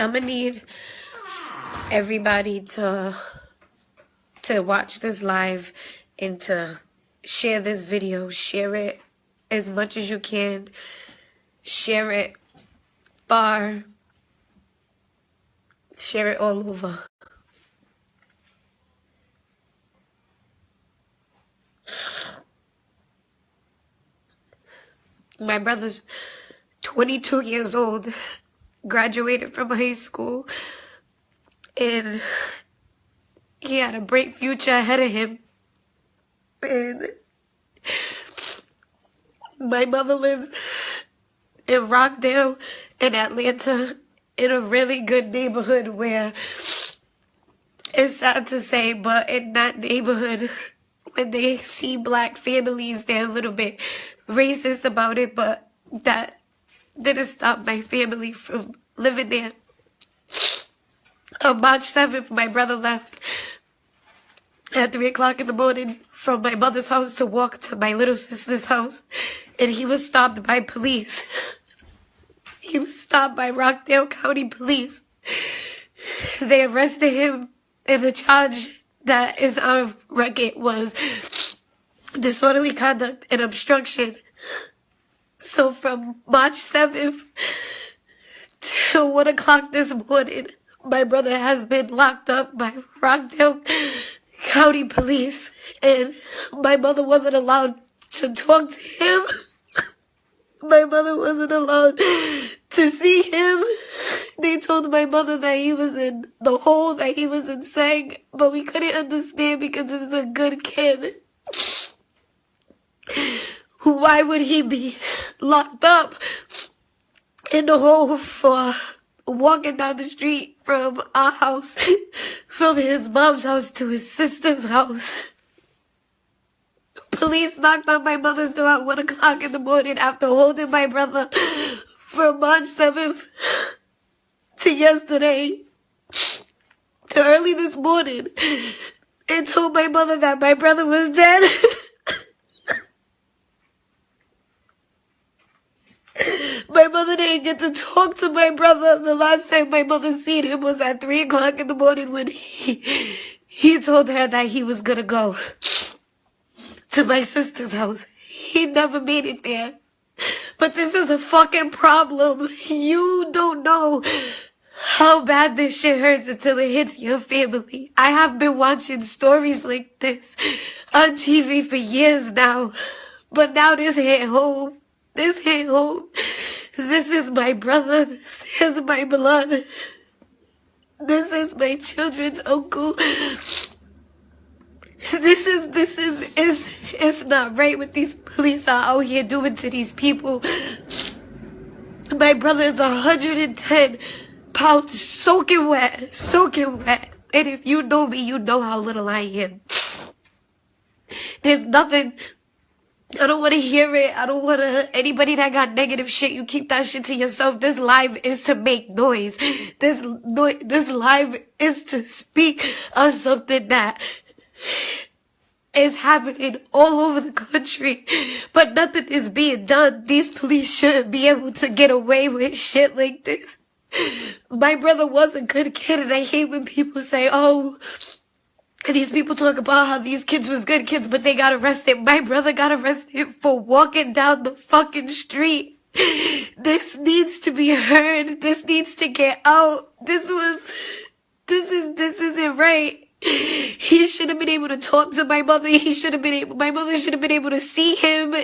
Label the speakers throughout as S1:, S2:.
S1: I'm gonna need everybody to watch this live and to share this video. Share it as much as you can. Share it far. Share it all over. My brother's 22 years old, graduated from high school, and he had a bright future ahead of him. And my mother lives in Rockdale, in Atlanta, in a really good neighborhood where, it's sad to say, but in that neighborhood, when they see black families, they're a little bit racist about it, but that didn't stop my family from living there. On March 7th, my brother left at 3 o'clock in the morning from my mother's house to walk to my little sister's house, and he was stopped by police. He was stopped by Rockdale County Police. They arrested him, and the charge that is on record was disorderly conduct and obstruction. So from March 7th till 1 o'clock this morning, my brother has been locked up by Rockdale County Police, and my mother wasn't allowed to talk to him. My mother wasn't allowed to see him. They told my mother that he was in the hole, that he was insane, but we couldn't understand because he's a good kid. Why would he be locked up in the hole for walking down the street from our house, from his mom's house to his sister's house? Police knocked on my mother's door at 1 o'clock in the morning after holding my brother from March 7th to yesterday to early this morning, and told my mother that my brother was dead. My mother didn't get to talk to my brother. The last time my mother seen him was at 3 o'clock in the morning when he told her that he was gonna go to my sister's house. He never made it there. But this is a fucking problem. You don't know how bad this shit hurts until it hits your family. I have been watching stories like this on TV for years now. But now this hit home. This hit home. This is my brother. This is my blood. This is my children's uncle. It's not right what these police are out here doing to these people. My brother is 110 pounds soaking wet. And if you know me, you know how little I am. There's nothing. I don't want to hear it. I don't want to. Anybody that got negative shit, you keep that shit to yourself. This live is to make noise. This live is to speak on something that is happening all over the country, but nothing is being done. These police shouldn't be able to get away with shit like this. My brother was a good kid, and I hate when people say, oh, these people talk about how these kids was good kids, but they got arrested. My brother got arrested for walking down the fucking street. This needs to be heard. This needs to get out. This isn't right. He should have been able to talk to my mother. My mother should have been able to see him.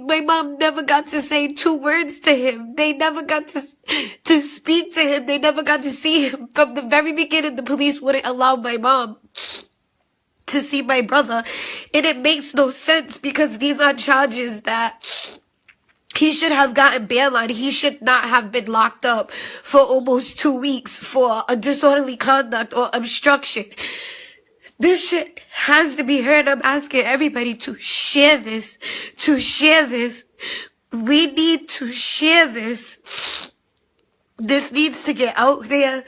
S1: My mom never got to say 2 words to him. They never got to speak to him. They never got to see him. From the very beginning, the police wouldn't allow my mom to see my brother. And it makes no sense because these are charges that he should have gotten bail on. He should not have been locked up for almost 2 weeks for a disorderly conduct or obstruction. This shit has to be heard. I'm asking everybody to share this. We need to share this. This needs to get out there.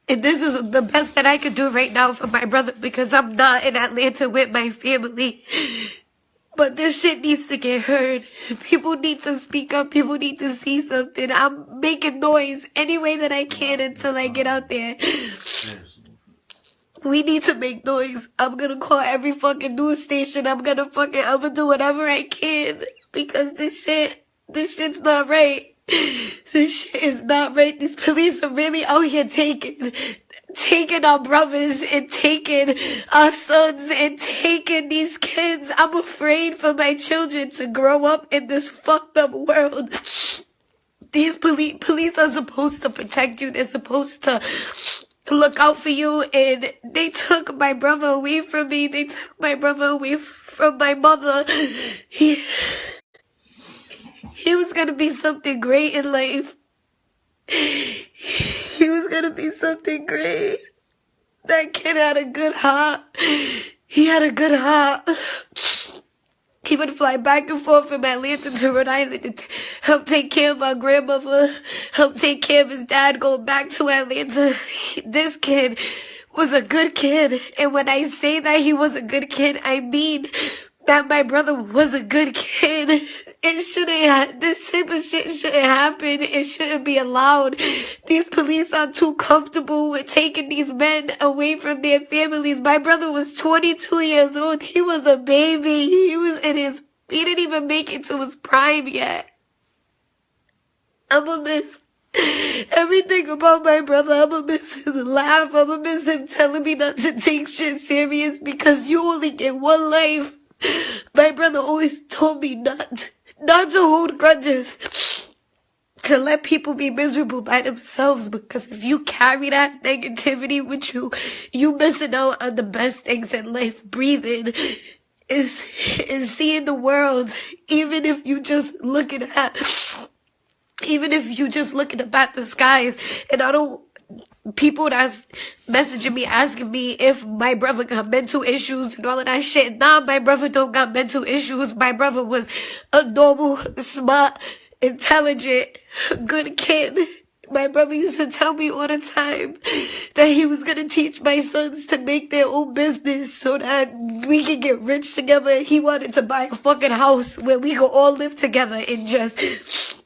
S1: And this is the best that I could do right now for my brother because I'm not in Atlanta with my family. But this shit needs to get heard. People need to speak up. People need to see something. I'm making noise any way that I can until I get out there. We need to make noise. I'm gonna call every fucking news station. I'm gonna do whatever I can. Because this shit's not right. This shit is not right. These police are really out here taking our brothers and taking our sons and taking these kids. I'm afraid for my children to grow up in this fucked up world. These police are supposed to protect you. They're supposed to look out for you, and they took my brother away from me. They took my brother away from my mother. He was gonna be something great in life. He was gonna be something great. That kid had a good heart. He had a good heart. He would fly back and forth from Atlanta to Rhode Island and help take care of our grandmother, help take care of his dad going back to Atlanta. This kid was a good kid. And when I say that he was a good kid, I mean that my brother was a good kid. This type of shit shouldn't happen. It shouldn't be allowed. These police are too comfortable with taking these men away from their families. My brother was 22 years old. He was a baby. He didn't even make it to his prime yet. I'ma miss everything about my brother. I'ma miss his laugh. I'ma miss him telling me not to take shit serious because you only get one life. My brother always told me not to hold grudges, to let people be miserable by themselves, because if you carry that negativity with you, you missing out on the best things in life. Breathing is seeing the world, even if you just looking up at the skies. And people that's messaging me asking me if my brother got mental issues and all of that shit. Nah, my brother don't got mental issues. My brother was a normal, smart, intelligent, good kid. My brother used to tell me all the time that he was gonna teach my sons to make their own business so that we could get rich together. He wanted to buy a fucking house where we could all live together and just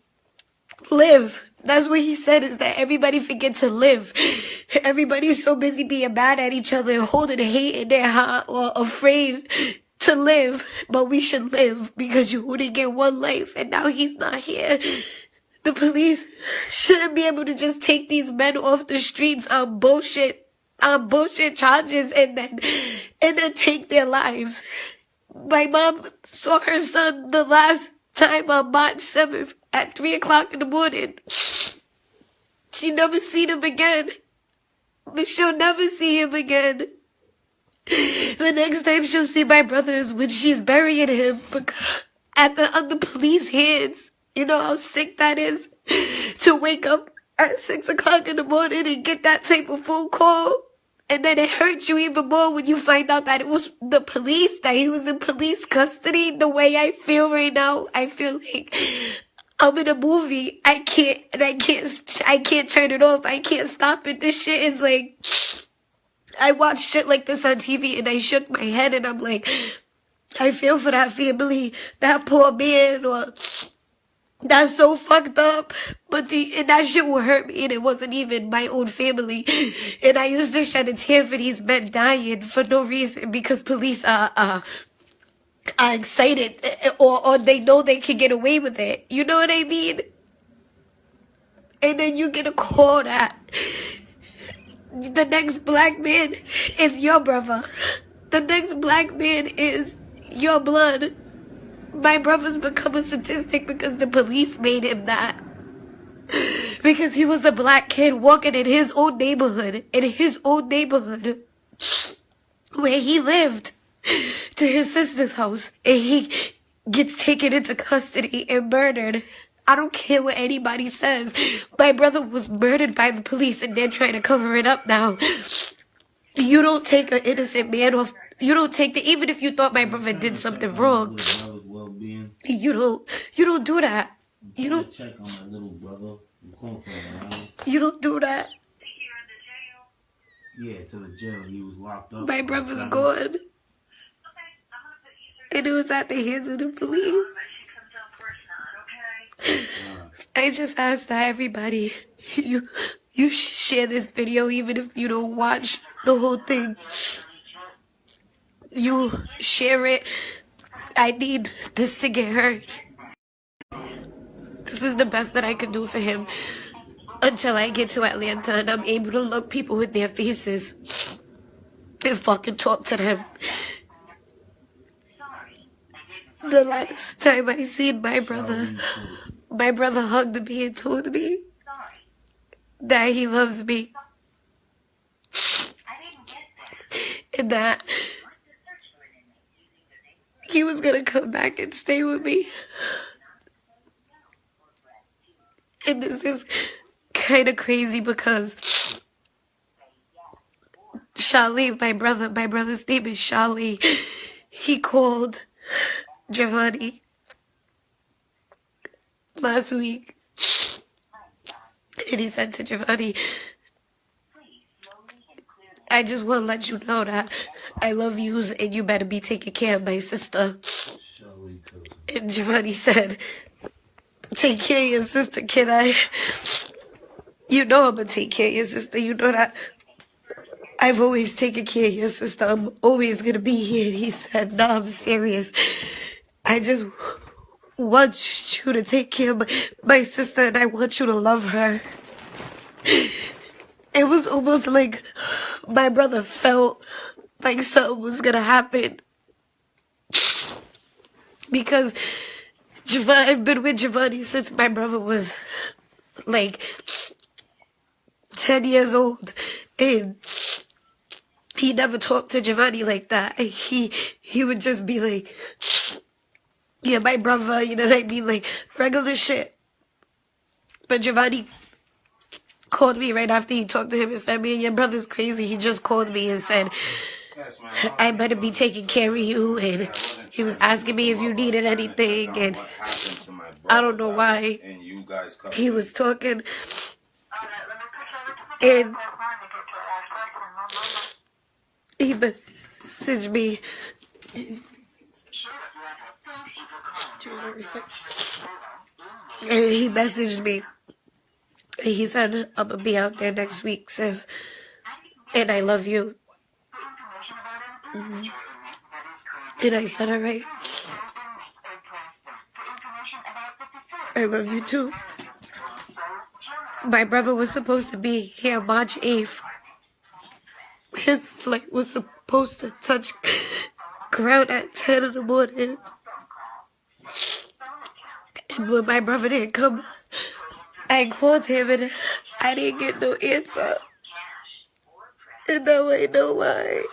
S1: live. That's what he said, is that everybody forget to live. Everybody's so busy being mad at each other and holding hate in their heart or afraid to live. But we should live because you only get one life, and now he's not here. The police shouldn't be able to just take these men off the streets on bullshit charges and then take their lives. My mom saw her son the last time on March 7th at 3 o'clock in the morning. She never seen him again. But she'll never see him again. The next time she'll see my brother is when she's burying him on the police hands. You know how sick that is? To wake up at 6 o'clock in the morning and get that type of phone call. And then it hurts you even more when you find out that it was the police, that he was in police custody. The way I feel right now, I feel like I'm in a movie. I can't turn it off. I can't stop it. This shit is like, I watch shit like this on TV and I shook my head and I'm like, I feel for that family, that poor man, or that's so fucked up. And that shit will hurt me, and it wasn't even my own family. And I used to shed a tear for these men dying for no reason because police are excited, or they know they can get away with it. You know what I mean? And then you get a call that the next black man is your brother. The next black man is your blood. My brother's become a statistic because the police made him that. Because he was a black kid walking in his own neighborhood, where he lived, to his sister's house, and he gets taken into custody and murdered. I don't care what anybody says. My brother was murdered by the police and they're trying to cover it up now. You don't take an innocent man off. You don't take even if you thought my brother did something wrong. You don't do that. You don't check on my little brother. You don't do that. Yeah, to the jail. He was locked up. My brother's gone. And it was at the hands of the police. I just ask that everybody, you share this video even if you don't watch the whole thing. You share it. I need this to get heard. This is the best that I could do for him until I get to Atlanta and I'm able to look people in their faces and fucking talk to them. The last time I seen my brother hugged me and told me that he loves me. And that he was gonna come back and stay with me. And this is kind of crazy because Charlie, my brother's name is Charlie. He called Giovanni last week. And he said to Giovanni, I just want to let you know that I love you and you better be taking care of my sister. And Giovanni said, take care of your sister, kid. You know I'm going to take care of your sister. You know that I've always taken care of your sister. I'm always going to be here. And he said, no, I'm serious. I just want you to take care of my sister and I want you to love her. It was almost like my brother felt like something was going to happen. Because I've been with Giovanni since my brother was like 10 years old. And he never talked to Giovanni like that. He would just be like, yeah, my brother, you know what I mean? Like regular shit. But Giovanni called me right after he talked to him and said, man, your brother's crazy. He just called me and said, I better be taking care of you. And he was asking me if you needed anything. And I don't know why he was talking. And he messaged me. January 6th. And he messaged me. He said, I'm going to be out there next week, sis. And I love you. And I said, all right. I love you too. My brother was supposed to be here March 8th. His flight was supposed to touch ground at 10 in the morning. And when my brother didn't come, I called him and I didn't get no answer. And now I know why.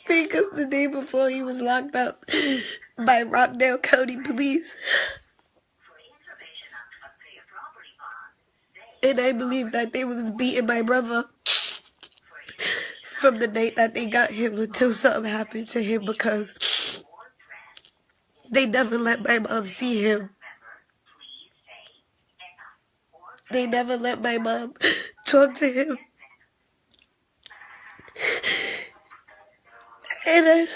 S1: Because the day before he was locked up by Rockdale County Police. And I believe that they was beating my brother from the night that they got him until something happened to him because they never let my mom see him. They never let my mom talk to him. And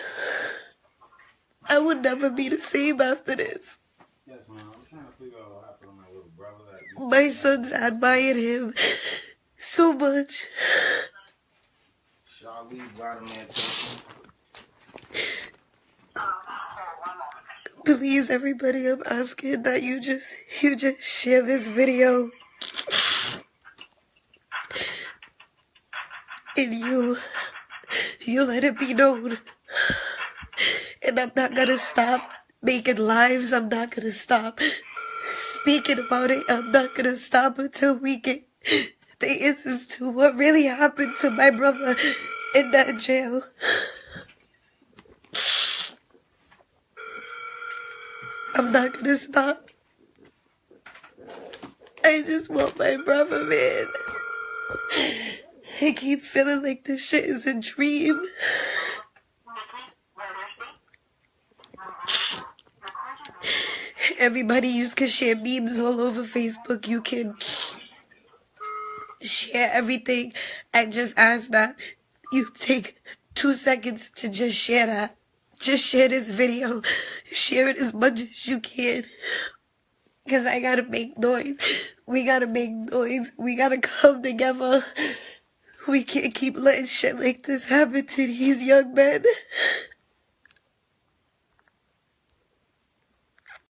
S1: I would never be the same after this.
S2: Yes, ma'am. I'm trying to figure out what happened to my little brother.
S1: My sons admired him so much.
S2: Charlie, Vladimir.
S1: Please, everybody, I'm asking that you just share this video. And you let it be known. And I'm not gonna stop making lives. I'm not gonna stop speaking about it. I'm not gonna stop until we get the answers to what really happened to my brother in that jail. I'm not gonna stop. I just want my brother, man. I keep feeling like this shit is a dream. Everybody, you can share memes all over Facebook. You can share everything. I just ask that you take 2 seconds to just share that. just share this video. Share it as much as you can. Because I gotta make noise. We gotta make noise. We gotta come together. We can't keep letting shit like this happen to these young men.